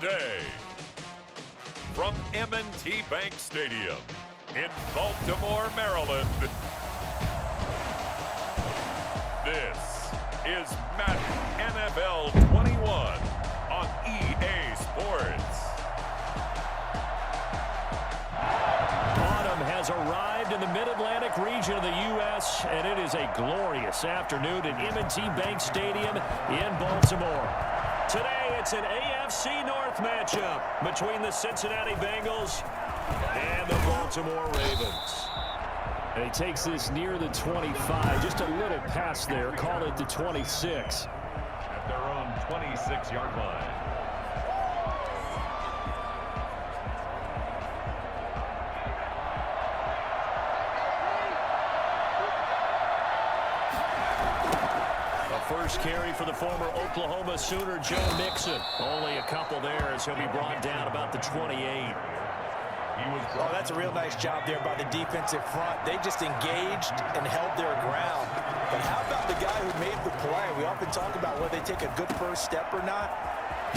today. From M&T Bank Stadium in Baltimore, Maryland, this is Madden NFL 21 on EA Sports. Autumn has arrived in the Mid-Atlantic region of the U.S., and it is a glorious afternoon at M&T Bank Stadium in Baltimore. Today, it's an AFC North matchup between the Cincinnati Bengals and the Baltimore Ravens. And he takes this near the 25, just a little past there, call it the 26. At their own 26-yard line. First carry for the former Oklahoma Sooner, Joe Mixon. Only a couple there as he'll be brought down about the 28. Oh, that's a real nice job there by the defensive front. They just engaged and held their ground. But how about the guy who made the play? We often talk about whether they take a good first step or not.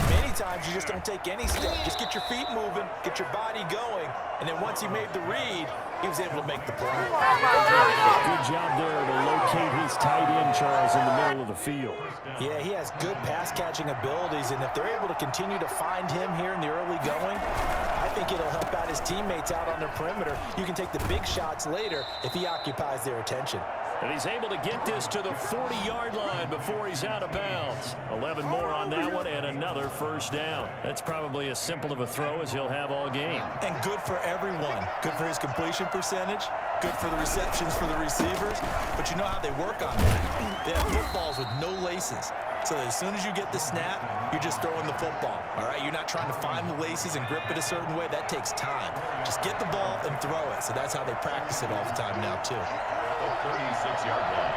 Many times you just don't take any step. Just get your feet moving, get your body going, and then once he made the read, he was able to make the play. Good job there to locate his tight end, Charles, in the middle of the field. Yeah, he has good pass-catching abilities, and if they're able to continue to find him here in the early going, I think it'll help out his teammates out on their perimeter. You can take the big shots later if he occupies their attention. And he's able to get this to the 40-yard line before he's out of bounds. 11 more on that one and another first down. That's probably as simple of a throw as he'll have all game. And good for everyone. Good for his completion percentage. Good for the receptions for the receivers. But you know how they work on that. They have footballs with no laces. So as soon as you get the snap, you're just throwing the football. All right, you're not trying to find the laces and grip it a certain way. That takes time. Just get the ball and throw it. So that's how they practice it all the time now, too. 36-yard line.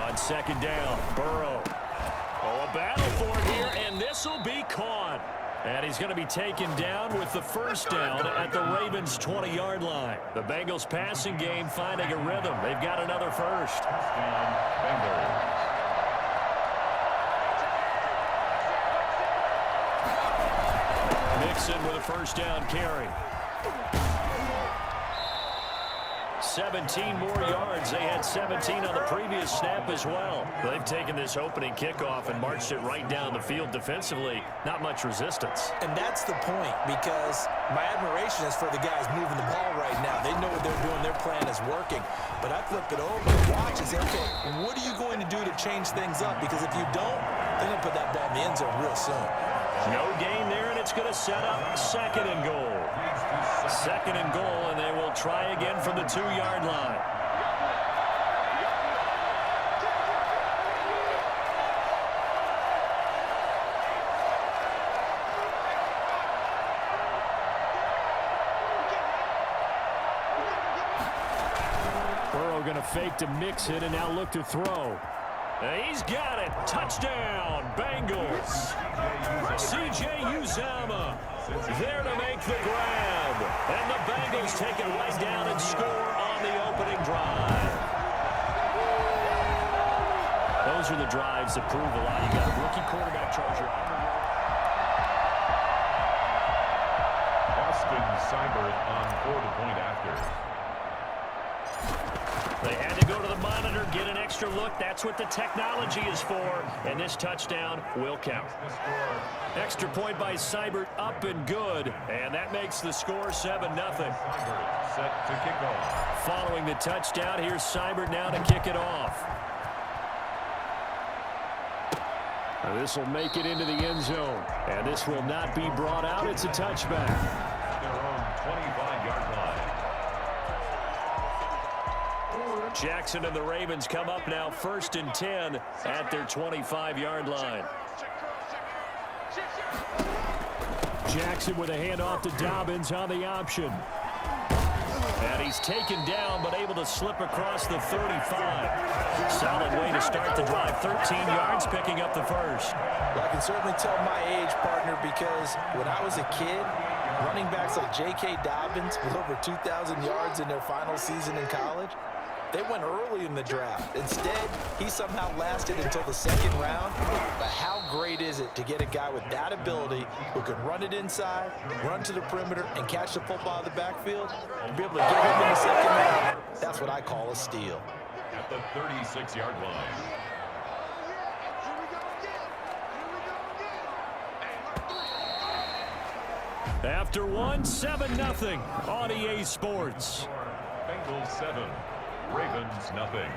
On second down, Burrow. Oh, a battle for it here, and this will be caught. And he's going to be taken down with the first down at the Ravens' 20-yard line. The Bengals passing game finding a rhythm. They've got another first. Mixon with a first down carry. 17 more yards. They had 17 on the previous snap as well. They've taken this opening kickoff and marched it right down the field defensively. Not much resistance. And that's the point, because my admiration is for the guys moving the ball right now. They know what they're doing. Their plan is working. But I flip it over and watch and say, okay, what are you going to do to change things up? Because if you don't, they're going to put that ball in the end zone real soon. No gain there, and it's going to set up second and goal. Second and goal, and they will try again from the 2-yard line. Burrow going to fake to Mixon and now look to throw. He's got it. Touchdown, Bengals. C.J. Uzomah there to make the grab. And the Bengals take it right down and score on the opening drive. Those are the drives that prove a lot. You got a rookie quarterback charger. Austin Seibert on for the point after. They had to go to the monitor, get an extra look. That's what the technology is for. And this touchdown will count. Extra point by Seibert, up and good. And that makes the score 7-0. Set to kick off. Following the touchdown, here's Seibert now to kick it off. This will make it into the end zone. And this will not be brought out. It's a touchback. Their own 25-yard line. Jackson and the Ravens come up now 1st and 10 at their 25-yard line. Jackson with a handoff to Dobbins on the option. And he's taken down, but able to slip across the 35. Solid way to start the drive. 13 yards, picking up the first. Well, I can certainly tell my age, partner, because when I was a kid, Running backs like J.K. Dobbins with over 2,000 yards in their final season in college, they went early in the draft. Instead, he somehow lasted until the second round. But how great is it to get a guy with that ability who can run it inside, run to the perimeter, and catch the football in the backfield? And be able to get him in the second round, that's what I call a steal. At the 36-yard line. After one, 7-0 on EA Sports. Bengals 7, Ravens nothing.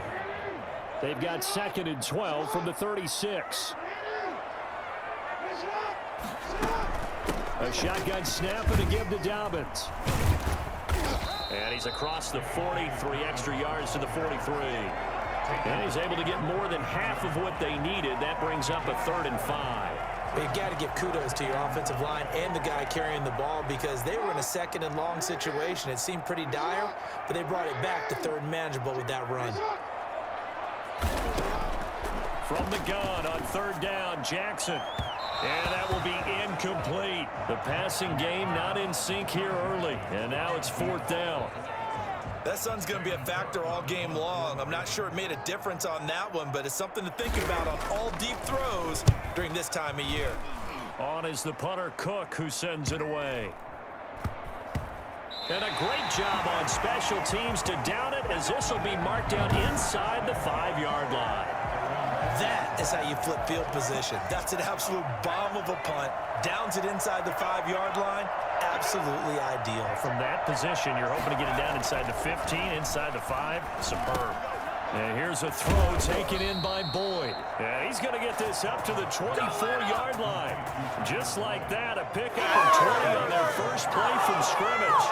They've got 2nd and 12 from the 36. A shotgun snap and a give to Dobbins. And he's across the 40, 3 extra yards to the 43. And he's able to get more than half of what they needed. That brings up a 3rd and 5. You've got to give kudos to your offensive line and the guy carrying the ball because they were in a 2nd and long situation. It seemed pretty dire, but they brought it back to 3rd and manageable with that run. From the gun on 3rd down, Jackson. And that will be incomplete. The passing game not in sync here early. And now it's 4th down. That sun's going to be a factor all game long. I'm not sure it made a difference on that one, but it's something to think about on all deep throws during this time of year. On is the punter, Cook, who sends it away. And a great job on special teams to down it, as this will be marked down inside the 5-yard line. That is how you flip field position. That's an absolute bomb of a punt. Downs it inside the 5-yard line. Absolutely ideal. From that position, you're hoping to get it down inside the 15, inside the 5. Superb. And here's a throw taken in by Boyd. And he's going to get this up to the 24-yard line. Just like that, a pickup of 20 on their first play from scrimmage.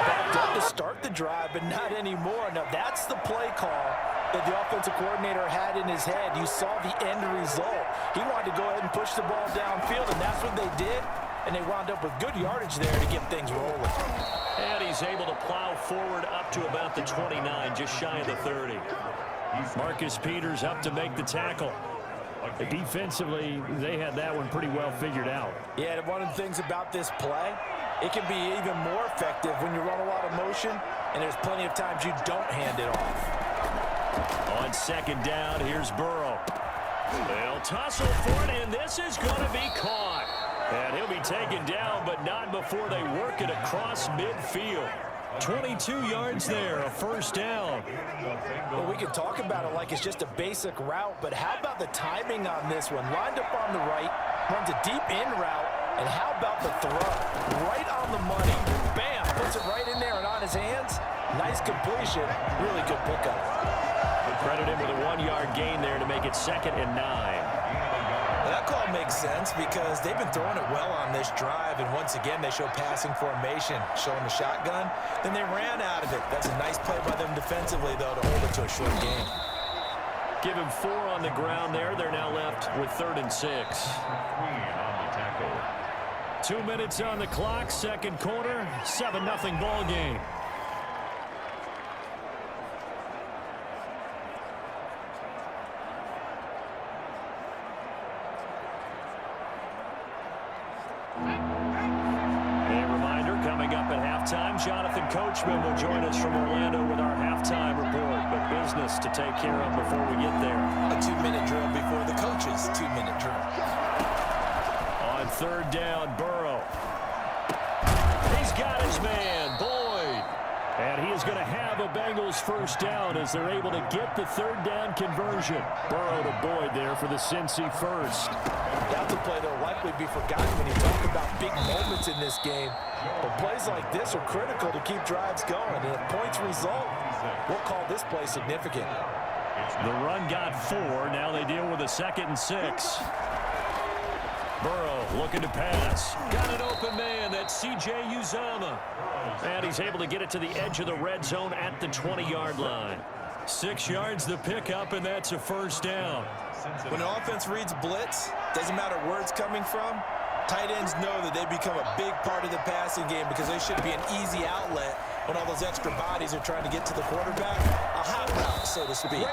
Backed up to start the drive, but not anymore. Now, that's the play call that the offensive coordinator had in his head. You saw the end result. He wanted to go ahead and push the ball downfield, and that's what they did. And they wound up with good yardage there to get things rolling. And he's able to plow forward up to about the 29, just shy of the 30. Marcus Peters up to make the tackle. Defensively, they had that one pretty well figured out. Yeah, one of the things about this play, it can be even more effective when you run a lot of motion, and there's plenty of times you don't hand it off. On 2nd down, here's Burrow. They'll tussle for it, and this is going to be caught. And he'll be taken down, but not before they work it across midfield. 22 yards there, a 1st down. Well, we can talk about it like it's just a basic route, but how about the timing on this one? Lined up on the right, runs a deep in route, and how about the throw? Right on the money. Bam! Puts it right in there and on his hands. Nice completion. Really good pickup. Credit him with a 1-yard gain there to make it 2nd and 9. That call makes sense because they've been throwing it well on this drive, and once again they show passing formation, showing the shotgun. Then they ran out of it. That's a nice play by them defensively, though, to hold it to a short game. Give him 4 on the ground there. They're now left with 3rd and 6. On the tackle. 2 minutes on the clock, 2nd quarter, 7-0 ball game. Jonathan Coachman will join us from Orlando with our halftime report, but business to take care of before we get there. A 2-minute drill before the coach's 2-minute drill. On 3rd down, Burrow. He's got his man, Boyd. And he is going to have a Bengals 1st down as they're able to get the 3rd down conversion. Burrow to Boyd there for the Cincy 1st. That's a play that will likely be forgotten when you talk about big moments in this game. But plays like this are critical to keep drives going. And if points result, we'll call this play significant. The run got 4. Now they deal with a 2nd and 6. Burrow looking to pass. Got an open man. That's C.J. Uzomah. And he's able to get it to the edge of the red zone at the 20-yard line. 6 yards the pickup, and that's a 1st down. When an offense reads blitz, doesn't matter where it's coming from, tight ends know that they become a big part of the passing game because they should be an easy outlet when all those extra bodies are trying to get to the quarterback. A hot route, so to speak.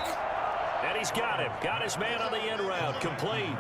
And he's got him. Got his man on the end route. Complete.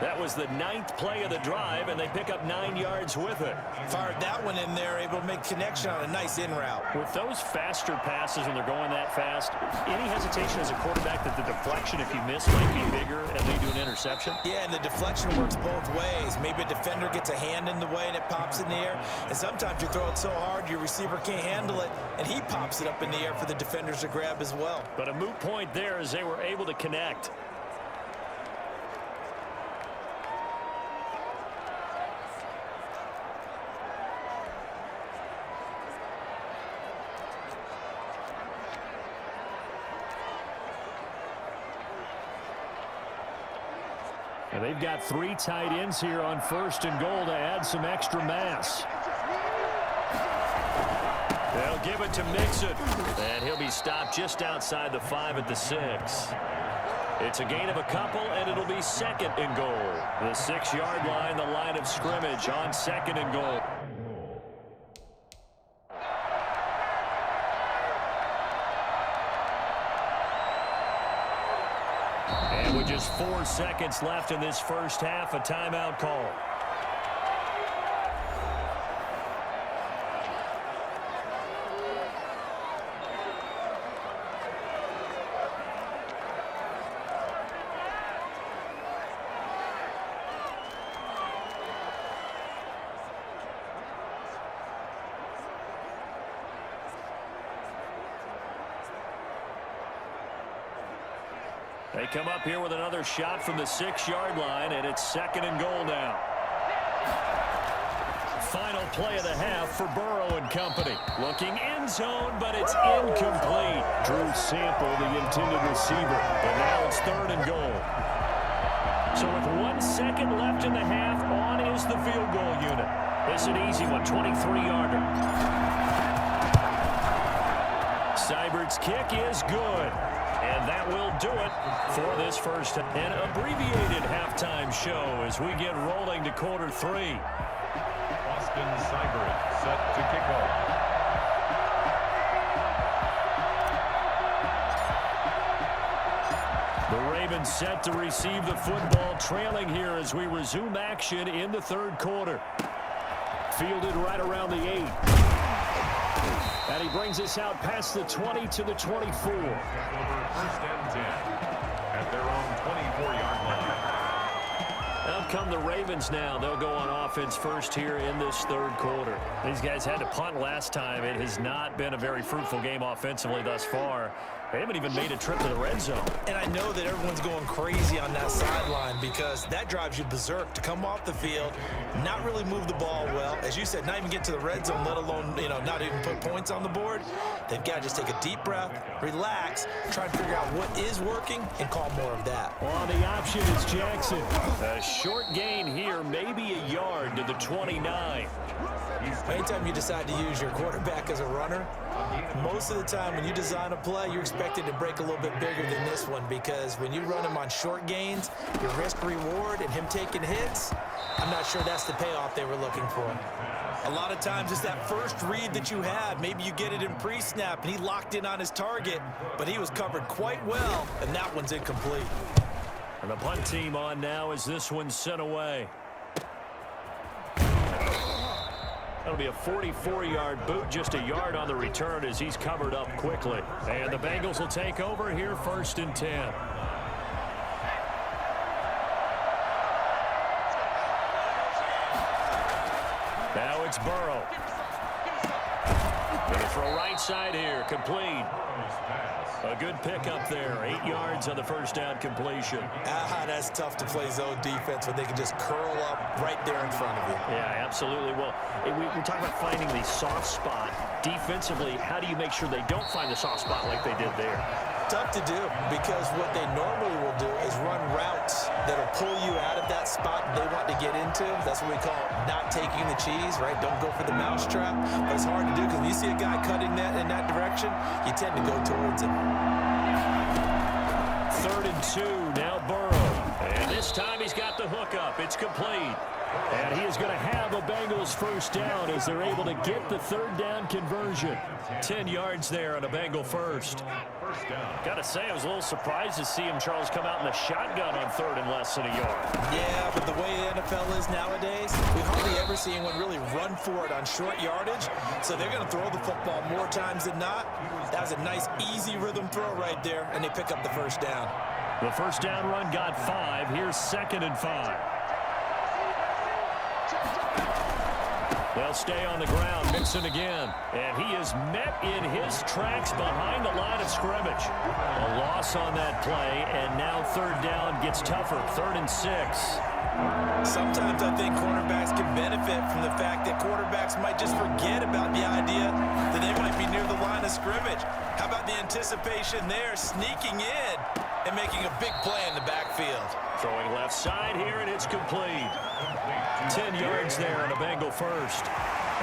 That was the 9th play of the drive, and they pick up 9 yards with it. Fired that one in there, able to make connection on a nice in route. With those faster passes when they're going that fast, any hesitation as a quarterback that the deflection, if you miss, might be bigger and lead to an interception? Yeah, and the deflection works both ways. Maybe a defender gets a hand in the way and it pops in the air. And sometimes you throw it so hard your receiver can't handle it, and he pops it up in the air for the defenders to grab as well. But a moot point there as they were able to connect. And they've got 3 tight ends here on 1st and goal to add some extra mass. They'll give it to Mixon. And he'll be stopped just outside the 5 at the 6. It's a gain of a couple, and it'll be 2nd and goal. The 6-yard line, the line of scrimmage on 2nd and goal. And with just 4 seconds left in this first half, a timeout call. They come up here with another shot from the 6-yard line, and it's 2nd and goal now. Final play of the half for Burrow and company. Looking end zone, but it's incomplete. Drew Sample, the intended receiver, and now it's 3rd and goal. So with 1 second left in the half, on is the field goal unit. This is an easy one, 23-yarder. Seibert's kick is good. And that will do it for this first. An abbreviated halftime show as we get rolling to quarter 3. Austin Seibert set to kick off. The Ravens set to receive the football, trailing here as we resume action in the 3rd quarter. Fielded right around the 8. And he brings us out past the 20 to the 24. 1st and 10 at their own 24-yard line. Out come the Ravens now. They'll go on offense first here in this 3rd quarter. These guys had to punt last time. It has not been a very fruitful game offensively thus far. They haven't even made a trip to the red zone. And I know that everyone's going crazy on that sideline because that drives you berserk to come off the field, not really move the ball well. As you said, not even get to the red zone, let alone, not even put points on the board. They've got to just take a deep breath, relax, try and figure out what is working, and call more of that. Well, the option is Jackson. A short gain here, maybe a yard to the 29. Anytime you decide to use your quarterback as a runner, most of the time when you design a play, you're expected to break a little bit bigger than this one because when you run him on short gains, your risk-reward and him taking hits, I'm not sure that's the payoff they were looking for. A lot of times it's that first read that you have. Maybe you get it in pre-snap and he locked in on his target, but he was covered quite well, and that one's incomplete. And the punt team on now as this one's sent away. That'll be a 44-yard boot, just a yard on the return as he's covered up quickly. And the Bengals will take over here 1st and 10. Now it's Burrow. Going to throw right side here, complete. A good pickup there, 8 yards on the first down completion. That's tough to play zone defense when they can just curl up right there in front of you. Yeah, absolutely. Well, we're talking about finding the soft spot. Defensively, how do you make sure they don't find the soft spot like they did there? Tough to do because what they normally will do is run routes that'll pull you out of that spot they want to get into. That's what we call not taking the cheese, right? Don't go for the mousetrap. But it's hard to do because when you see a guy cutting that in that direction, you tend to go towards him. 3rd and 2, now Burrow. And this time he's got the hookup. It's complete. And he is going to have a Bengals first down as they're able to get the 3rd down conversion. 10 yards there on a Bengal first. first down. Gotta say, I was a little surprised to see him, Charles, come out in the shotgun on 3rd and less than a yard. Yeah, but the way the NFL is nowadays, we hardly ever see anyone really run for it on short yardage. So they're going to throw the football more times than not. That was a nice, easy rhythm throw right there, and they pick up the first down. The first down run got 5. Here's 2nd and 5. They'll stay on the ground. Mixon again. And he is met in his tracks behind the line of scrimmage. A loss on that play, and now 3rd down gets tougher. 3rd and 6. Sometimes I think cornerbacks can benefit from the fact that quarterbacks might just forget about the idea that they might be near the line of scrimmage. How about the anticipation there, sneaking in and making a big play in the backfield? Throwing left side here, and it's complete. 10 yards there on a Bengal first.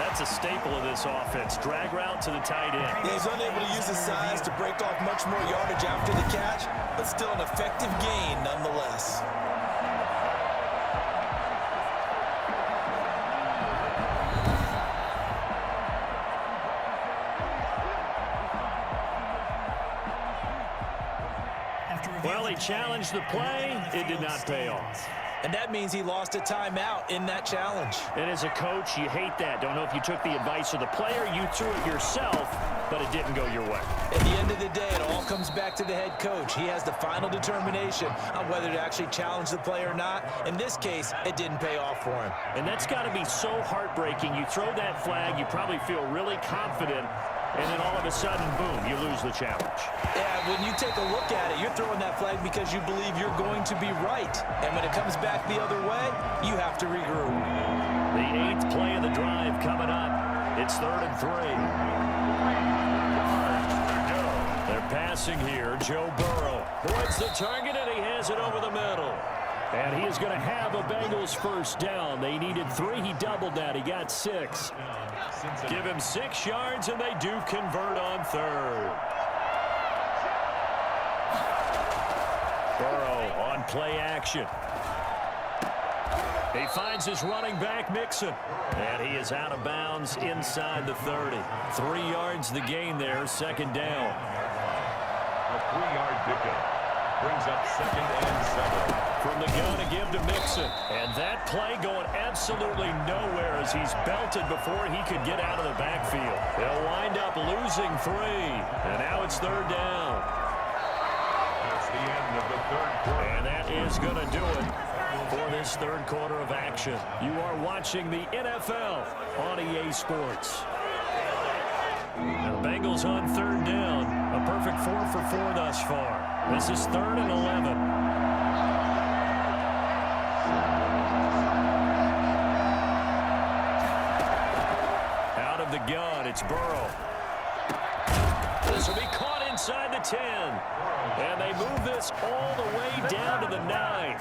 That's a staple of this offense. Drag route to the tight end. Yeah, he's unable to use his size to break off much more yardage after the catch, but still an effective gain nonetheless. Well, he challenged the play. It did not pay off. And that means he lost a timeout in that challenge. And as a coach, you hate that. Don't know if you took the advice of the player, you threw it yourself, but it didn't go your way. At the end of the day, it all comes back to the head coach. He has the final determination on whether to actually challenge the play or not. In this case, it didn't pay off for him. And that's got to be so heartbreaking. You throw that flag, you probably feel really confident, and then all of a sudden, boom, you lose the challenge. Yeah, when you take a look at it, you're throwing that flag because you believe you're going to be right. And when it comes back the other way, you have to regroup. The 8th play of the drive coming up. It's 3rd and 3. They're passing here. Joe Burrow points the target, and he has it over the middle. And he is going to have a Bengals first down. They needed 3. He doubled that. He got 6. Give him 6 yards, and they do convert on 3rd. Burrow on play action. He finds his running back, Mixon. And he is out of bounds inside the 30. 3 yards the gain there, 2nd down. A 3-yard pickup brings up 2nd and 7. From the gun to give to Mixon. And that play going absolutely nowhere as he's belted before he could get out of the backfield. They'll wind up losing 3. And now it's 3rd down. That's the end of the 3rd quarter. And that is going to do it for this 3rd quarter of action. You are watching the NFL on EA Sports. And the Bengals on 3rd down. A perfect 4 for 4 thus far. This is 3rd and 11. Out of the gun, it's Burrow. This will be caught inside the 10. And they move this all the way down to the 9.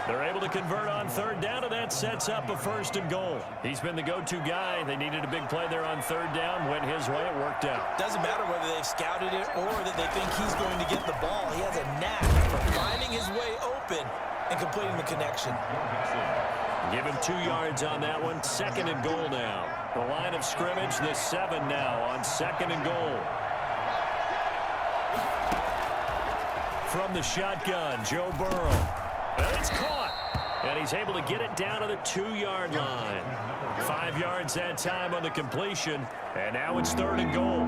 They're able to convert on 3rd down, and that sets up a 1st and goal. He's been the go-to guy. They needed a big play there on 3rd down. Went his way. It worked out. Doesn't matter whether they've scouted it or that they think he's going to get the ball. He has a knack for finding his way open and completing the connection. Give him 2 yards on that one. 2nd and goal now. The line of scrimmage, the 7 now on 2nd and goal. From the shotgun, Joe Burrow. And it's caught. And he's able to get it down to the 2-yard line. 5 yards that time on the completion. And now it's 3rd and goal.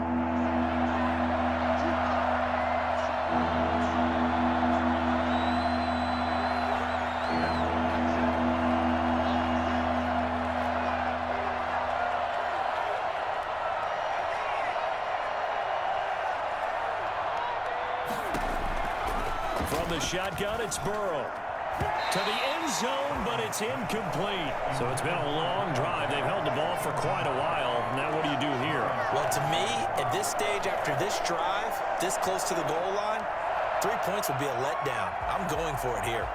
From the shotgun, it's Burrow. To the end zone, but it's incomplete. So it's been a long drive. They've held the ball for quite a while. Now what do you do here? Well, to me, at this stage after this drive, this close to the goal line, 3 points would be a letdown. I'm going for it here.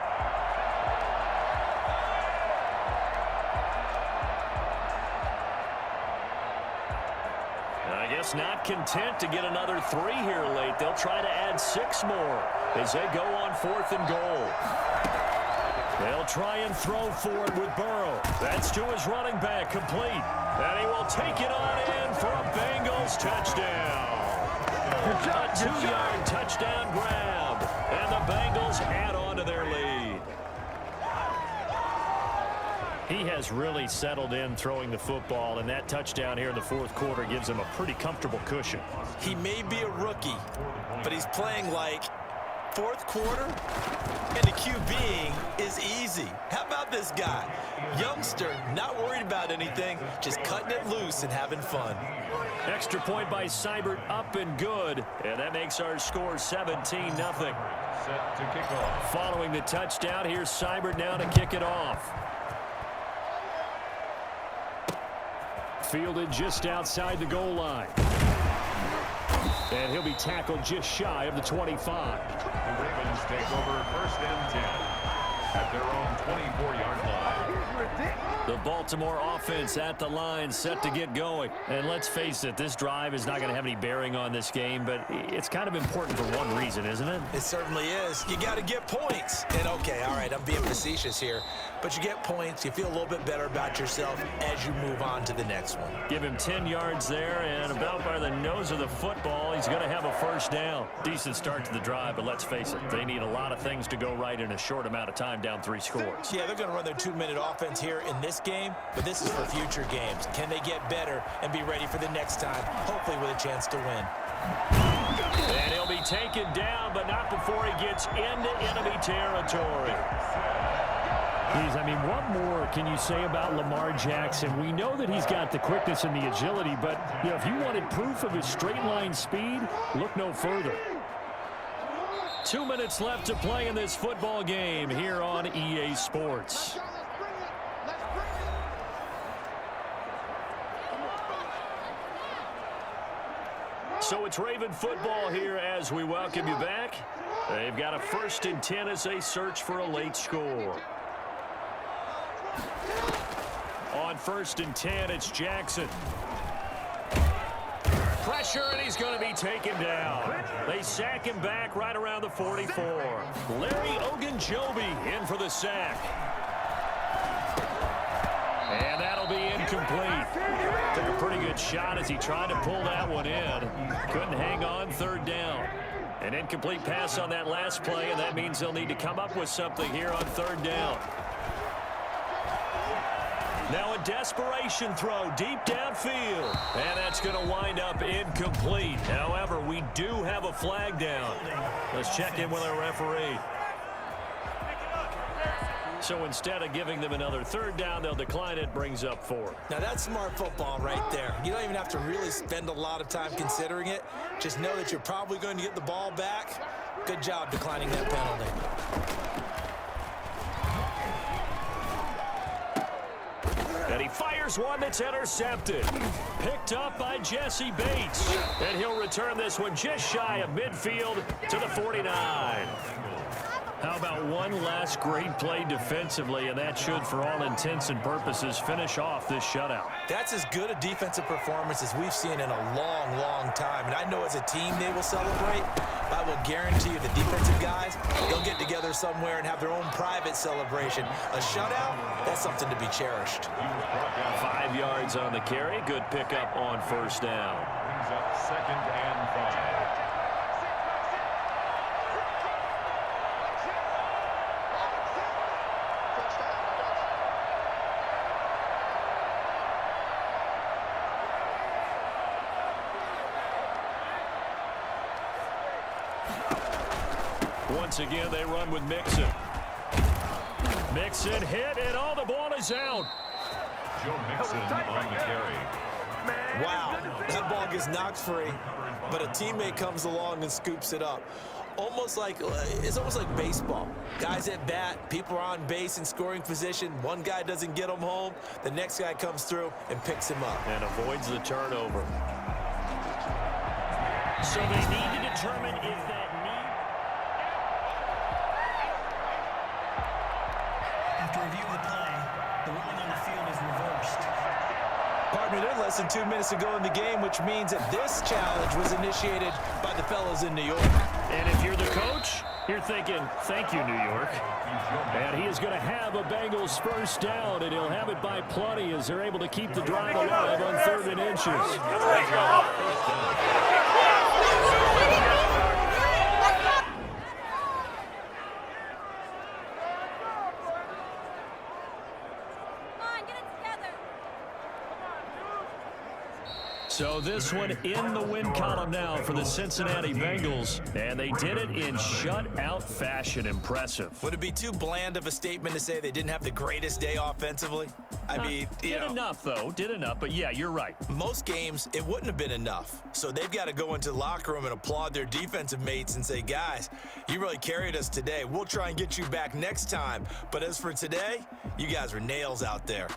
I guess not content to get another 3 here late. They'll try to add 6 more as they go on 4th and goal. They'll try and throw for it with Burrow. That's to his running back, complete. And he will take it on in for a Bengals touchdown. A 2-yard touchdown grab. And the Bengals add on to their lead. He has really settled in throwing the football, and that touchdown here in the fourth quarter gives him a pretty comfortable cushion. He may be a rookie, but he's playing like fourth quarter, and the QBing is easy. How about this guy? Youngster, not worried about anything, just cutting it loose and having fun. Extra point by Seibert, up and good, and that makes our score 17-0. Set to kick off. Following the touchdown, here's Seibert now to kick it off. Fielded just outside the goal line. And he'll be tackled just shy of the 25. The Ravens take over 1st and 10 at their own 24-yard line. The Baltimore offense at the line, set to get going. And let's face it, this drive is not going to have any bearing on this game, but it's kind of important for one reason, isn't it? It certainly is. You got to get points. And okay, all right, I'm being facetious here, but you get points, you feel a little bit better about yourself as you move on to the next one. Give him 10 yards there, and about by the nose of the football, he's going to have a first down. Decent start to the drive, but let's face it, they need a lot of things to go right in a short amount of time, down 3 scores. Yeah, they're going to run their 2-minute offense here in this game, but this is for future games. Can they get better and be ready for the next time, hopefully with a chance to win? And he'll be taken down, but not before he gets into enemy territory. I mean, what more can you say about Lamar Jackson? We know that he's got the quickness and the agility, but you know, if you wanted proof of his straight line speed, look no further. 2 minutes left to play in this football game here on EA Sports. So it's Raven football here as we welcome you back. They've got a 1st and 10 as they search for a late score. On 1st and 10, it's Jackson. Pressure, and he's going to be taken down. They sack him back right around the 44. Larry Ogunjobi in for the sack. And that'll be incomplete. Took a pretty good shot as he tried to pull that one in. Couldn't hang on, 3rd down. An incomplete pass on that last play, and that means they'll need to come up with something here on 3rd down. Now a desperation throw deep downfield. And that's going to wind up incomplete. However, we do have a flag down. Let's check in with our referee. So instead of giving them another 3rd down, they'll decline it, brings up 4. Now that's smart football right there. You don't even have to really spend a lot of time considering it. Just know that you're probably going to get the ball back. Good job declining that penalty. And he fires one that's intercepted. Picked up by Jesse Bates. And he'll return this one just shy of midfield to the 49. How about one last great play defensively, and that should, for all intents and purposes, finish off this shutout. That's as good a defensive performance as we've seen in a long, long time. And I know as a team they will celebrate. I will guarantee you the defensive guys, they'll get together somewhere and have their own private celebration. A shutout, that's something to be cherished. 5 yards on the carry. Good pickup on 1st down. Brings up 2nd and 5. Once again, they run with Mixon. Mixon hit, and all the ball is out. Joe Mixon on the carry. Wow, that ball gets knocked free, but a teammate comes along and scoops it up. It's almost like baseball. Guys at bat, people are on base in scoring position. One guy doesn't get him home. The next guy comes through and picks him up. And avoids the turnover. So they need to determine if that After review of the play, the ruling on the field is reversed. Pardon me, they're less than 2 minutes to go in the game, which means that this challenge was initiated by the fellows in New York. And if you're the coach, you're thinking, thank you, New York. And he is going to have a Bengals 1st down, and he'll have it by plenty as they're able to keep the drive alive on 3rd and inches. So this one in the win column now for the Cincinnati Bengals, and they did it in shutout fashion. Impressive. Would it be too bland of a statement to say they didn't have the greatest day offensively? I mean, did enough, though. Did enough, but yeah, you're right. Most games, it wouldn't have been enough. So they've got to go into the locker room and applaud their defensive mates and say, guys, you really carried us today. We'll try and get you back next time. But as for today, you guys were nails out there.